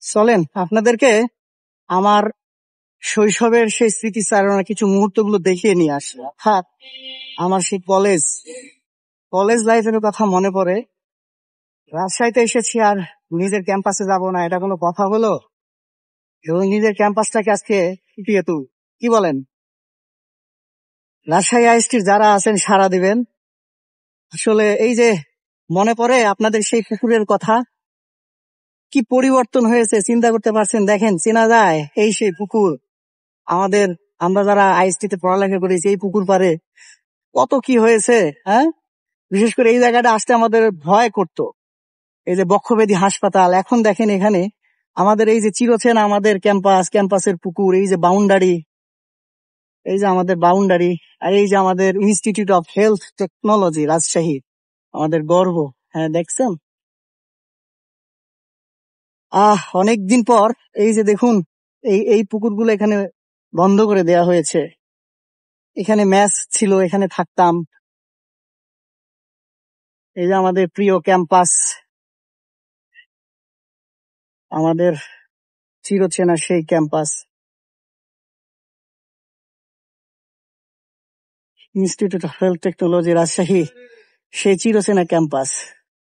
চলেন আপনাদেরকে আমার শৈশবের সেই স্মৃতিচারণা কিছু মুহূর্তগুলো দেখিয়ে নিয়ে আসি। অর্থাৎ আমার সেই কলেজ লাইফের কথা মনে পড়ে। রাজশাহীতে এসেছি আর নিজের ক্যাম্পাসে যাব না, এটা কোনো কথা হলো? এবং নিজের ক্যাম্পাসটাকে আজকে ফুটিয়ে তুল, কি বলেন? রাজশাহী আইএসটির যারা আছেন সাড়া দিবেন। আসলে এই যে মনে পড়ে আপনাদের সেই পুকুরের কথা, কি পরিবর্তন হয়েছে চিন্তা করতে পারছেন? দেখেন, চেনা যায় এই সেই পুকুর। আমাদের আমরা যারা আইএসটি তে পড়ালেখা করেছি এই পুকুর পাড়ে কত কি হয়েছে, হ্যাঁ। বিশেষ করে এই জায়গাটা আসতে আমাদের ভয় করতো। এই যে বক্ষব্যাধি হাসপাতাল, এখন দেখেন এখানে আমাদের এই যে চিরচেনা আমাদের ক্যাম্পাসের পুকুর, এই যে বাউন্ডারি, এই যে আমাদের বাউন্ডারি, আর এই যে আমাদের institute of health technology Rajshahi, আমাদের গর্ব। হ্যাঁ, দেখছেন? অনেকদিন পর এই যে দেখুন, এই এই পুকুরগুলো এখানে বন্ধ করে দেয়া হয়েছে। এখানে ম্যাচ ছিল, এখানে থাকতাম। এই যে আমাদের প্রিয় ক্যাম্পাস, আমাদের চিরচেনা সেই campus, institute of health technology Rajshahi, সেই চিরচেনা ক্যাম্পাস।